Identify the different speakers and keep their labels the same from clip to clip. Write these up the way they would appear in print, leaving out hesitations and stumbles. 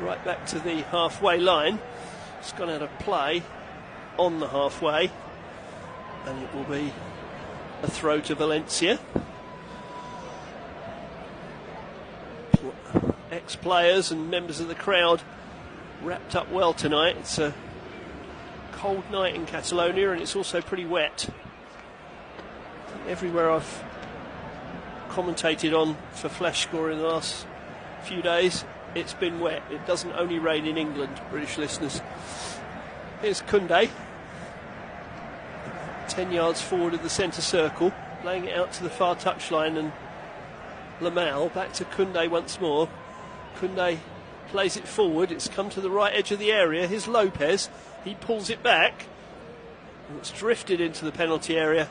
Speaker 1: right back to the halfway line. It's gone out of play on the halfway, and it will be a throw to Valencia. Ex-players and members of the crowd wrapped up well tonight. It's a cold night in Catalonia, and it's also pretty wet. Everywhere I've commentated on for Flash Score in the last few days, it's been wet. It doesn't only rain in England, British listeners. Here's Koundé, 10 yards forward of the centre circle, laying it out to the far touchline, and Lamal back to Koundé once more. Koundé plays it forward. It's come to the right edge of the area. Here's Lopez. He pulls it back, and it's drifted into the penalty area,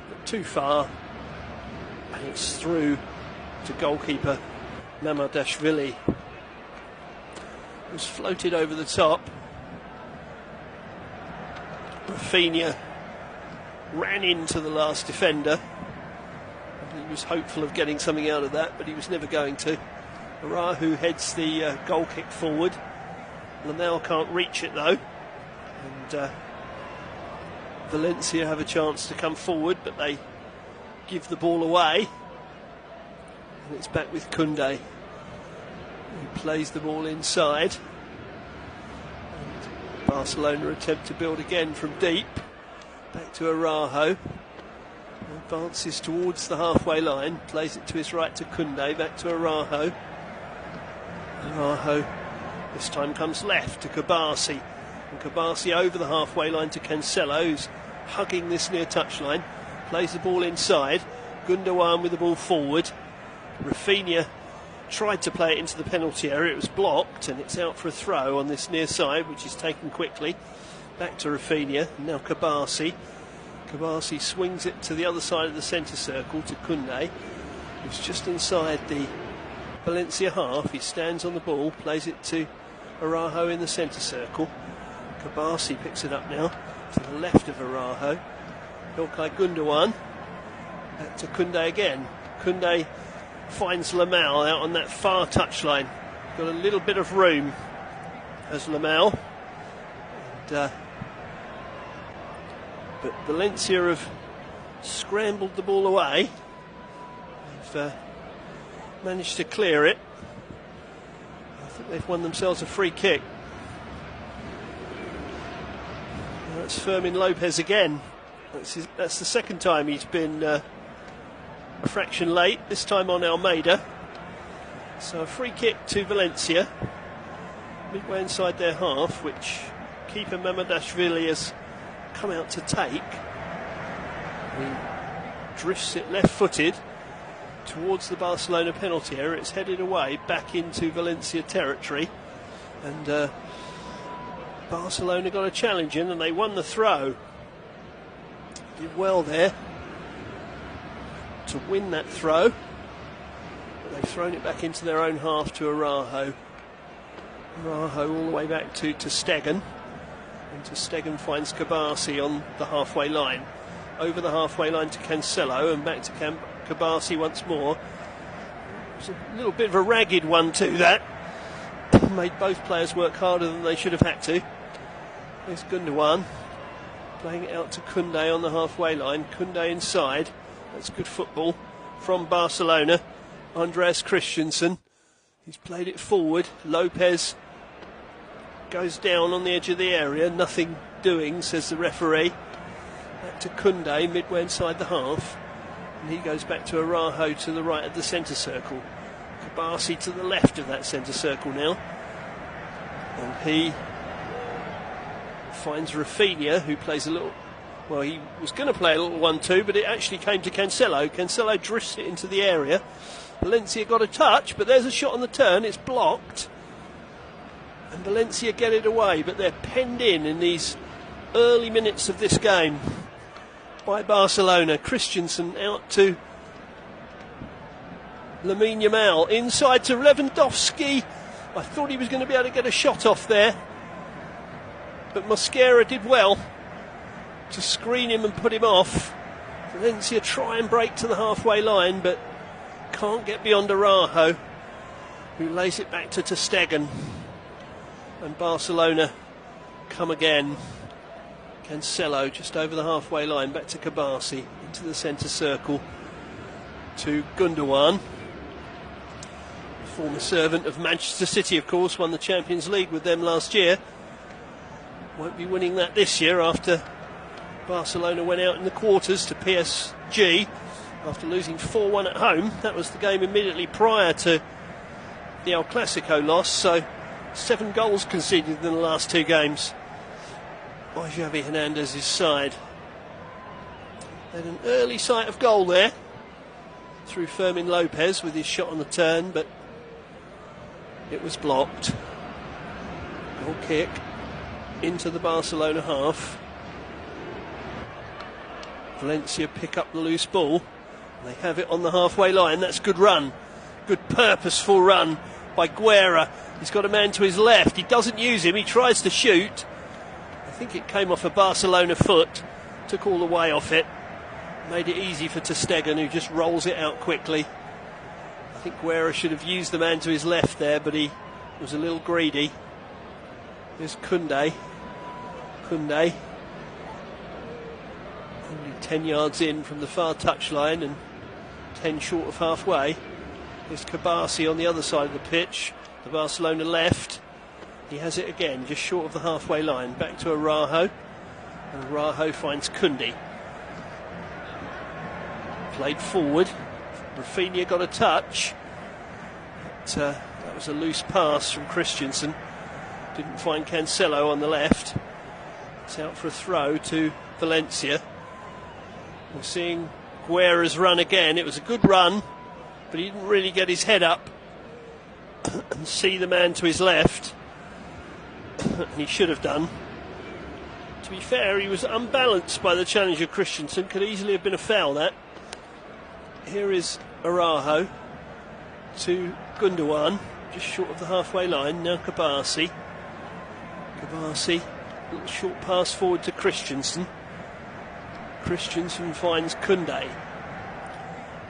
Speaker 1: but too far, and it's through to goalkeeper Mamardashvili. It was floated over the top. Rafinha ran into the last defender. He was hopeful of getting something out of that, but he was never going to. Arahu heads the goal kick forward. Lamal can't reach it though, and Valencia have a chance to come forward, but they give the ball away, and it's back with Koundé, who plays the ball inside. And Barcelona attempt to build again from deep. Back to Arahu. Advances towards the halfway line, plays it to his right to Koundé, back to Arahu. Arahu this time comes left to Kabasi, and Kabasi over the halfway line to Cancelo, who's hugging this near touchline, plays the ball inside. Gundogan with the ball forward. Rafinha tried to play it into the penalty area, it was blocked, and it's out for a throw on this near side, which is taken quickly. Back to Rafinha, now Kabasi. Kabasi swings it to the other side of the centre circle to Koundé, who's just inside the Valencia half. He stands on the ball, plays it to Arahu in the centre circle. Kabasi picks it up now to the left of Arahu. Ilkay Gundogan back to Koundé again. Koundé finds Lamal out on that far touchline. Got a little bit of room as Lamal. And, but Valencia have scrambled the ball away. They've managed to clear it. I think they've won themselves a free kick. Now that's Fermin Lopez again. That's the second time he's been a fraction late, this time on Almeida. So a free kick to Valencia, midway inside their half, which keeper Mamardashvili has come out to take. He drifts it left-footed towards the Barcelona penalty area. It's headed away back into Valencia territory, and Barcelona got a challenge in, and they won the throw. Did well there to win that throw, but they've thrown it back into their own half to Arahu. Arahu all the way back to Stegen, and Stegen finds Kabasi on the halfway line. Over the halfway line to Cancelo, and back to Kabasi once more. It was a little bit of a ragged 1-2 that. Made both players work harder than they should have had to. There's Gundogan playing it out to Koundé on the halfway line. Koundé inside. That's good football from Barcelona. Andreas Christensen, he's played it forward. Lopez goes down on the edge of the area. Nothing doing, says the referee. Back to Koundé, midway inside the half. And he goes back to Arahu to the right of the centre circle. Kabasi to the left of that centre circle now. And he finds Rafinha, who plays a little... Well, he was going to play a little 1-2, but it actually came to Cancelo. Cancelo drifts it into the area. Valencia got a touch, but there's a shot on the turn. It's blocked. And Valencia get it away, but they're penned in these early minutes of this game by Barcelona. Christensen out to Lamine Yamal, inside to Lewandowski. I thought he was going to be able to get a shot off there, but Mosquera did well to screen him and put him off. Valencia try and break to the halfway line, but can't get beyond Arahu, who lays it back to Stegen. And Barcelona come again. Cancelo just over the halfway line, back to Kabasi, into the centre circle to Gundogan. Former servant of Manchester City, of course, won the Champions League with them last year. Won't be winning that this year after Barcelona went out in the quarters to PSG after losing 4-1 at home. That was the game immediately prior to the El Clasico loss, so 7 goals conceded in the last 2 games by Xavi Hernandez's side. Had an early sight of goal there through Fermin Lopez with his shot on the turn, but it was blocked. Goal kick into the Barcelona half. Valencia pick up the loose ball. They have it on the halfway line. That's good run. Good purposeful run by Guerra. He's got a man to his left. He doesn't use him. He tries to shoot. I think it came off a Barcelona foot. Took all the way off it. Made it easy for ter Stegen, who just rolls it out quickly. I think Guerra should have used the man to his left there, but he was a little greedy. There's Koundé. Koundé. Only 10 yards in from the far touchline and 10 short of halfway. There's Kabasi on the other side of the pitch. The Barcelona left. He has it again, just short of the halfway line. Back to Araujo. And Araujo finds Koundé. Played forward. Rafinha got a touch. But, that was a loose pass from Christensen. Didn't find Cancelo on the left. It's out for a throw to Valencia. We're seeing Guerra's run again. It was a good run, but he didn't really get his head up and see the man to his left. And he should have done. To be fair, he was unbalanced by the challenge of Christensen. Could easily have been a foul, that. Here is Araujo to Gundogan, just short of the halfway line. Now Kabasi. Kabasi, a little short pass forward to Christensen. Christensen finds Koundé.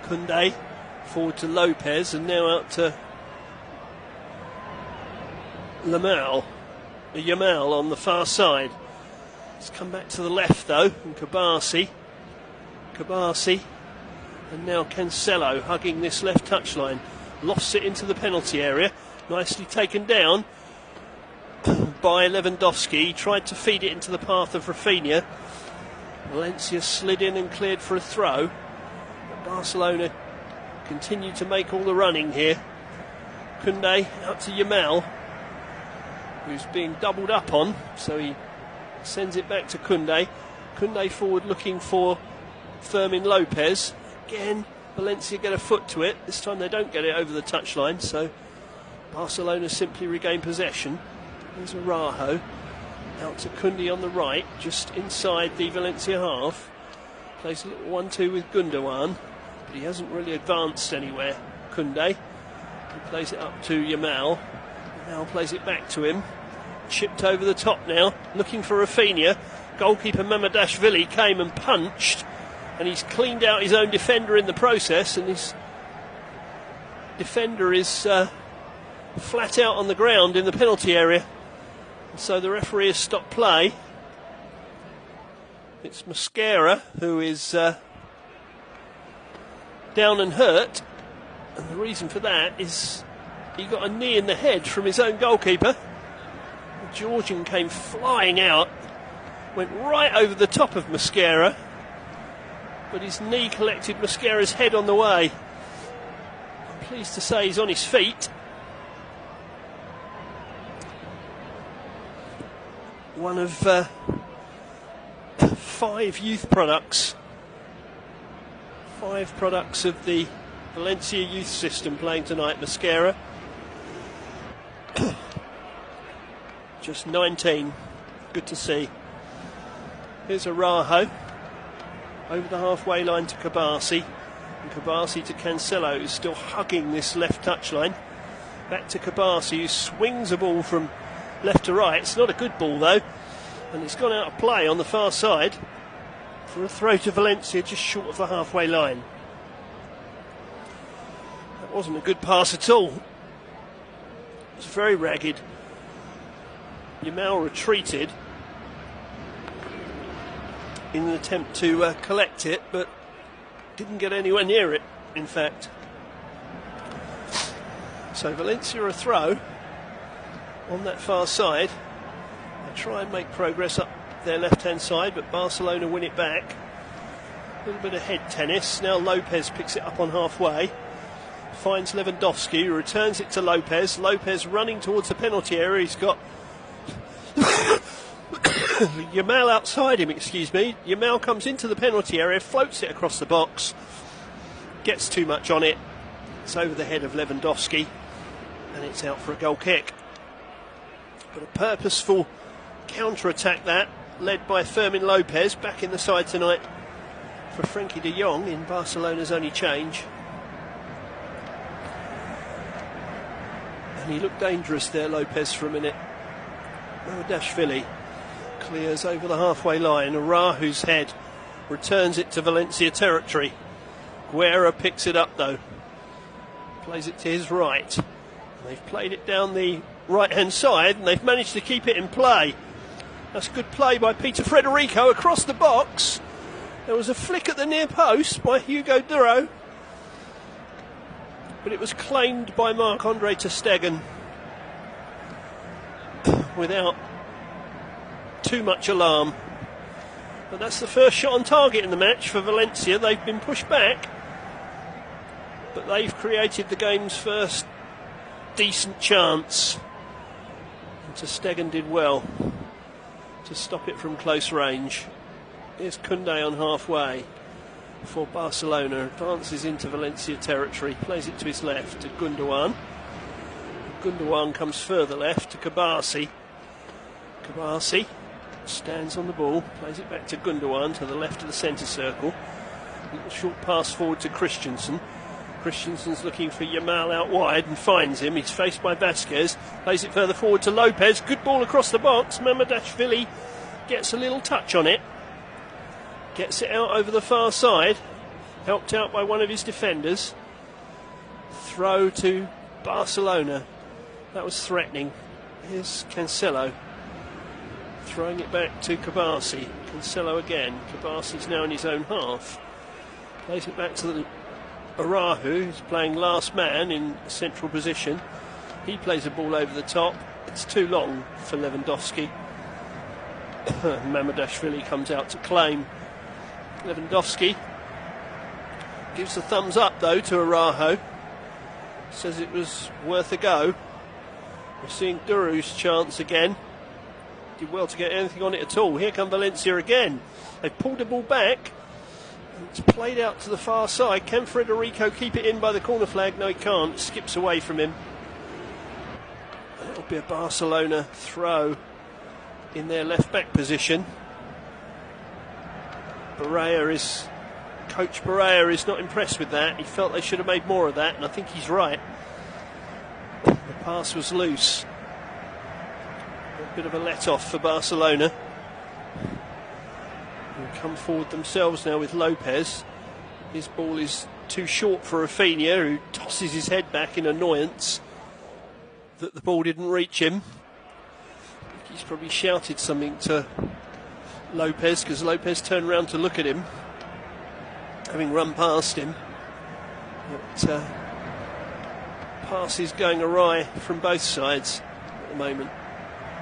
Speaker 1: Koundé forward to Lopez, and now out to Yamal on the far side. It's come back to the left though, and Kabasi, and now Cancelo hugging this left touchline. Lost it into the penalty area. Nicely taken down by Lewandowski. He tried to feed it into the path of Rafinha. Valencia slid in and cleared for a throw. But Barcelona continued to make all the running here. Koundé out to Yamal, who's being doubled up on, so he sends it back to Koundé. Koundé forward looking for Fermin Lopez. Again, Valencia get a foot to it. This time they don't get it over the touchline, so Barcelona simply regain possession. There's Araujo. Out to Koundé on the right, just inside the Valencia half. Plays a little 1-2 with Gundogan, but he hasn't really advanced anywhere. Koundé. He plays it up to Yamal. Yamal plays it back to him. Chipped over the top now, looking for Rafinha. Goalkeeper Mamadashvili came and punched, and he's cleaned out his own defender in the process, and his defender is flat out on the ground in the penalty area. So the referee has stopped play. It's Mosquera who is down and hurt, and the reason for that is he got a knee in the head from his own goalkeeper. The Georgian came flying out, went right over the top of Mosquera, but his knee collected Mosquera's head on the way. I'm pleased to say he's on his feet. One of 5 youth products. 5 products of the Valencia youth system playing tonight. Mosquera, just 19. Good to see. Here's Araujo over the halfway line to Kabasi, and Kabasi to Cancelo, who's still hugging this left touchline. Back to Kabasi, who swings a ball from left to right. It's not a good ball though, and it's gone out of play on the far side for a throw to Valencia just short of the halfway line. That wasn't a good pass at all. It was very ragged. Yamal retreated in an attempt to collect it, but didn't get anywhere near it, in fact. So Valencia a throw on that far side. They try and make progress up their left-hand side, but Barcelona win it back. A little bit of head tennis. Now Lopez picks it up on halfway. Finds Lewandowski, who returns it to Lopez. Lopez running towards the penalty area. He's got Yamal outside him, Yamal comes into the penalty area, floats it across the box, gets too much on it. It's over the head of Lewandowski, and it's out for a goal kick. But a purposeful counter-attack that, led by Fermin Lopez, back in the side tonight for Frankie de Jong in Barcelona's only change. And he looked dangerous there, Lopez, for a minute. Mamardashvili clears over the halfway line. Arahu's head returns it to Valencia territory. Guerra picks it up though. Plays it to his right. They've played it down the right-hand side and they've managed to keep it in play. That's good play by Peter Frederico across the box. There was a flick at the near post by Hugo Duro, but it was claimed by Marc-Andre ter Stegen without too much alarm. But that's the first shot on target in the match for Valencia. They've been pushed back, but they've created the game's first decent chance. And ter Stegen did well to stop it from close range. Here's Koundé on halfway for Barcelona. Advances into Valencia territory, plays it to his left to Gundogan. Gundogan comes further left to Kabasi. Kabasi stands on the ball, plays it back to Gundogan to the left of the centre circle. A little short pass forward to Christensen. Christensen's looking for Yamal out wide and finds him. He's faced by Vasquez. Plays it further forward to Lopez. Good ball across the box. Mamardashvili gets a little touch on it. Gets it out over the far side. Helped out by one of his defenders. Throw to Barcelona. That was threatening. Here's Cancelo. Throwing it back to Kabasi. Cancelo again. Kabasi's now in his own half. Plays it back to the Arahu, who's playing last man in central position. He plays a ball over the top. It's too long for Lewandowski. Mamardashvili comes out to claim. Lewandowski gives the thumbs up though to Arahu. Says it was worth a go. We're seeing Duru's chance again. Did well to get anything on it at all. Here come Valencia again. They've pulled the ball back. It's played out to the far side. Can Frederico keep it in by the corner flag? No, he can't. It skips away from him. And it'll be a Barcelona throw in their left back position. Coach Barrea is not impressed with that. He felt they should have made more of that, and I think he's right. The pass was loose. A bit of a let-off for Barcelona. Who come forward themselves now with Lopez. His ball is too short for Rafinha, who tosses his head back in annoyance that the ball didn't reach him. He's probably shouted something to Lopez because Lopez turned around to look at him, having run past him. But passes going awry from both sides at the moment.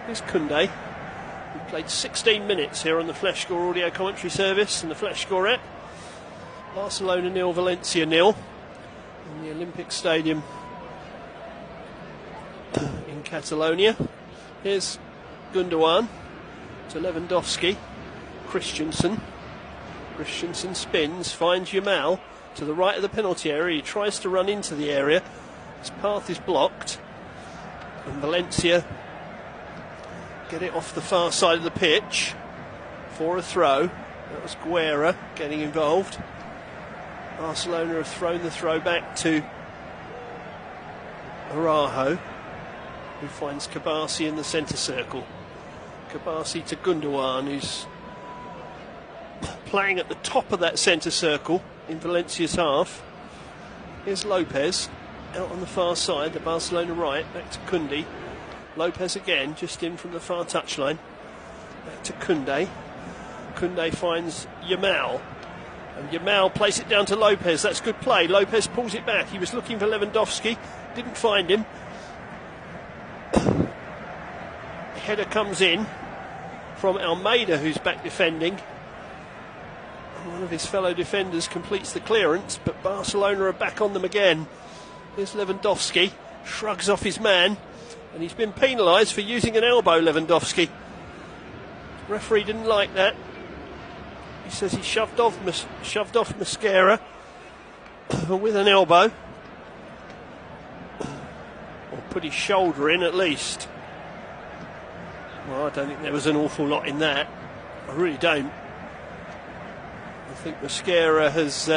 Speaker 1: Here's Koundé. We played 16 minutes here on the Flash Score audio commentary service and the Flash Score app. Barcelona 0, Valencia 0 in the Olympic Stadium in Catalonia. Here's Gundogan to Lewandowski. Christensen spins, finds Yamal to the right of the penalty area. He tries to run into the area. His path is blocked. And Valencia get it off the far side of the pitch for a throw. That was Guerra getting involved. Barcelona have thrown the throw back to Arahu, who finds Kabasi in the centre circle. Kabasi to Gundogan, who's playing at the top of that centre circle in Valencia's half. Here's Lopez out on the far side, the Barcelona right, back to Koundé. Lopez again, just in from the far touchline. Back to Koundé. Koundé finds Yamal. And Yamal plays it down to Lopez. That's good play. Lopez pulls it back. He was looking for Lewandowski. Didn't find him. Header comes in from Almeida, who's back defending. And one of his fellow defenders completes the clearance, but Barcelona are back on them again. Here's Lewandowski. Shrugs off his man. And he's been penalised for using an elbow, Lewandowski. The referee didn't like that. He says he shoved off Mosquera with an elbow. Or put his shoulder in at least. Well, I don't think there was an awful lot in that. I really don't. I think Mosquera has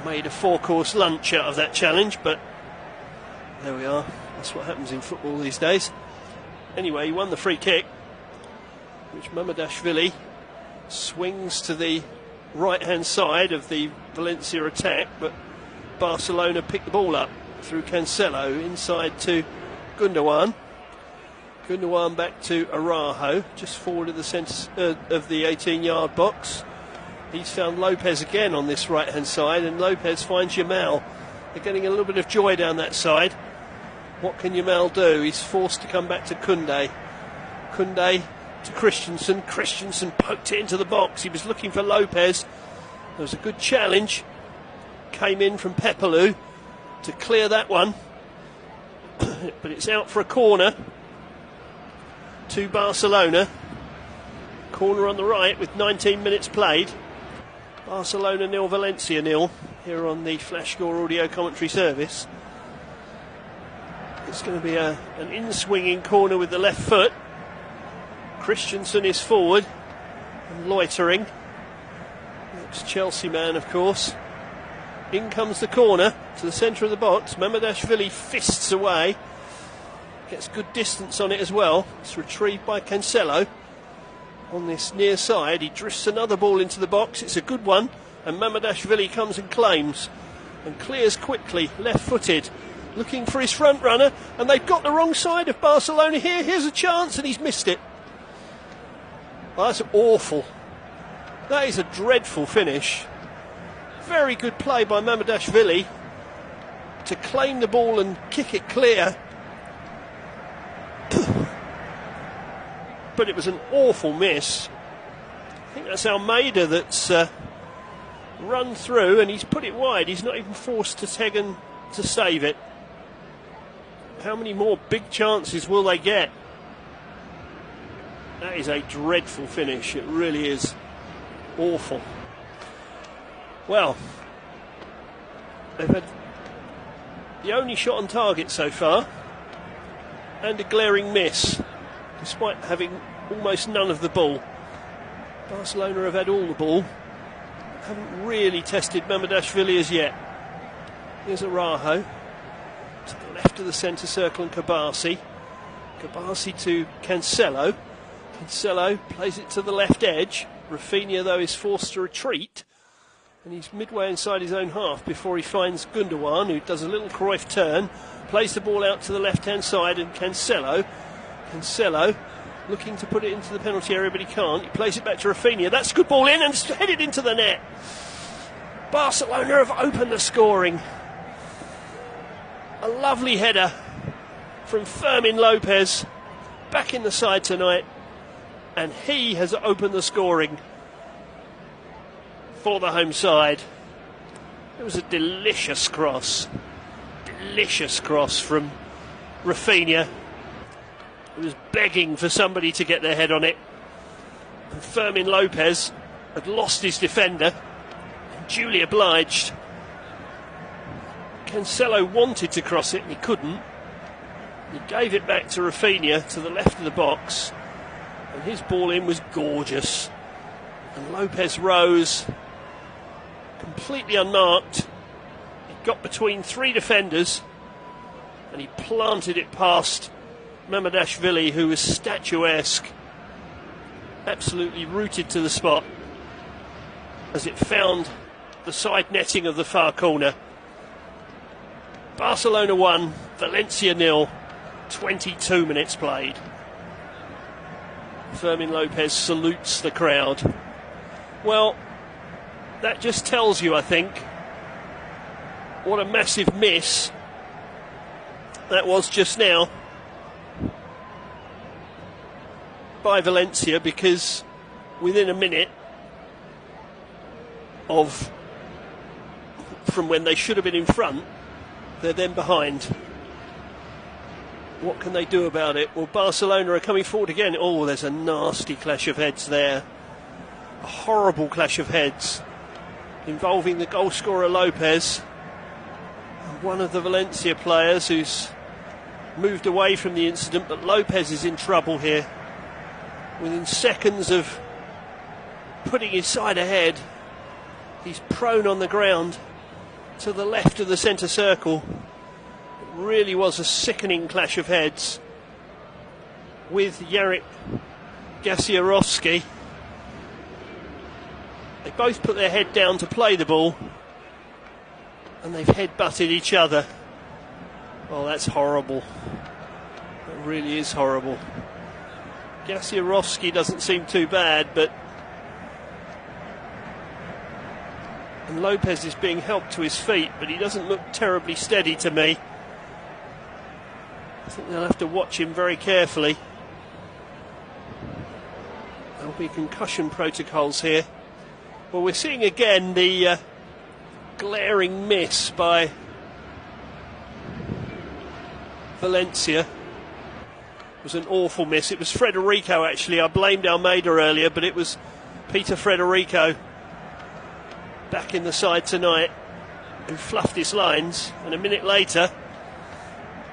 Speaker 1: made a 4-course lunch out of that challenge, but there we are. That's what happens in football these days. Anyway, he won the free kick, which Mamardashvili swings to the right-hand side of the Valencia attack, but Barcelona pick the ball up through Cancelo inside to Gundogan. Gundogan back to Araujo, just forward of the centre of the 18-yard box. He's found Lopez again on this right-hand side, and Lopez finds Yamal. They're getting a little bit of joy down that side. What can Yamal do? He's forced to come back to Koundé. Koundé to Christensen. Christensen poked it into the box. He was looking for Lopez. There was a good challenge. Came in from Pepelu to clear that one. But it's out for a corner to Barcelona. Corner on the right with 19 minutes played. Barcelona 0, Valencia 0 here on the Flash Score audio commentary service. It's going to be an in-swinging corner with the left foot. Christensen is forward and loitering. It's Chelsea man, of course. In comes the corner to the centre of the box. Mamardashvili fists away. Gets good distance on it as well. It's retrieved by Cancelo on this near side. He drifts another ball into the box. It's a good one. And Mamardashvili comes and claims and clears quickly, left-footed, looking for his front runner. And they've got the wrong side of Barcelona here. Here's a chance and he's missed it. Well, that's awful. That is a dreadful finish. Very good play by Mamardashvili to claim the ball and kick it clear. But it was an awful miss. I think that's Almeida that's run through and he's put it wide. He's not even forced to Tegan to save it. How many more big chances will they get? That is a dreadful finish. It really is awful. Well, they've had the only shot on target so far and a glaring miss, despite having almost none of the ball. Barcelona have had all the ball, haven't really tested Mamardashvili as yet. Here's Araujo to the left of the centre circle and Kabasi. Kabasi to Cancelo. Cancelo plays it to the left edge. Rafinha, though, is forced to retreat. And he's midway inside his own half before he finds Gundogan, who does a little Cruyff turn. Plays the ball out to the left-hand side, and Cancelo looking to put it into the penalty area, but he can't. He plays it back to Rafinha. That's a good ball in, and it's headed into the net. Barcelona have opened the scoring. A lovely header from Fermin Lopez, back in the side tonight, and he has opened the scoring for the home side. It was a delicious cross from Rafinha. He was begging for somebody to get their head on it. And Fermin Lopez had lost his defender, duly obliged. Cancelo wanted to cross it and he couldn't. He gave it back to Rafinha to the left of the box, and his ball in was gorgeous. And Lopez rose completely unmarked. He got between three defenders and he planted it past Mamardashvili, who was statuesque, absolutely rooted to the spot as it found the side netting of the far corner. Barcelona 1, Valencia 0 22 minutes played. Fermin Lopez salutes the crowd. Well, that just tells you, I think, what a massive miss that was just now by Valencia, because within a minute from when they should have been in front, they're then behind. What can they do about it? Well, Barcelona are coming forward again. Oh, there's a nasty clash of heads there. A horrible clash of heads involving the goal scorer Lopez and one of the Valencia players who's moved away from the incident, but Lopez is in trouble here. Within seconds of putting his side ahead, he's prone on the ground to the left of the centre circle. It really was a sickening clash of heads with Jarek Gasiorowski. They both put their head down to play the ball, and they've head-butted each other. Oh, that's horrible. That really is horrible. Gasiorowski doesn't seem too bad, and Lopez is being helped to his feet, but he doesn't look terribly steady to me. I think they'll have to watch him very carefully. There'll be concussion protocols here. Well, we're seeing again the glaring miss by Valencia. It was an awful miss. It was Federico, actually. I blamed Almeida earlier, but it was Peter Federico, back in the side tonight, who fluffed his lines. And a minute later,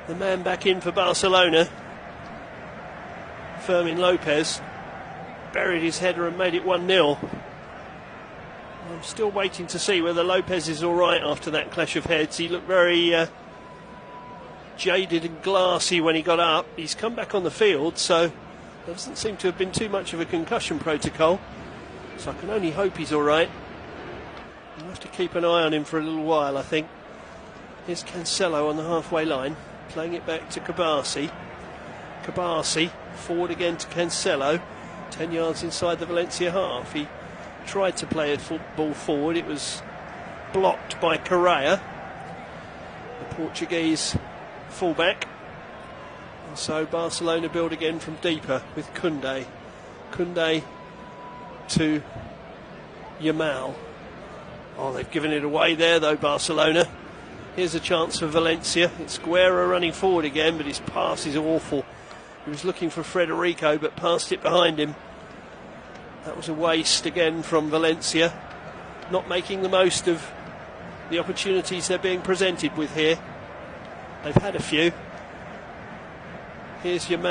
Speaker 1: the man back in for Barcelona, Fermin Lopez, buried his header and made it 1-0. I'm still waiting to see whether Lopez is all right after that clash of heads. He looked very jaded and glassy when he got up. He's come back on the field, so there doesn't seem to have been too much of a concussion protocol. So I can only hope he's all right. We'll have to keep an eye on him for a little while, I think. Here's Cancelo on the halfway line, playing it back to Kabasi. Kabasi, forward again to Cancelo, 10 yards inside the Valencia half. He tried to play a football forward. It was blocked by Correa, the Portuguese fullback. And so Barcelona build again from deeper with Koundé. Koundé to Yamal. Oh, they've given it away there though, Barcelona. Here's a chance for Valencia. It's Guerra running forward again, but his pass is awful. He was looking for Federico, but passed it behind him. That was a waste again from Valencia, not making the most of the opportunities they're being presented with here. They've had a few. Here's Yamal.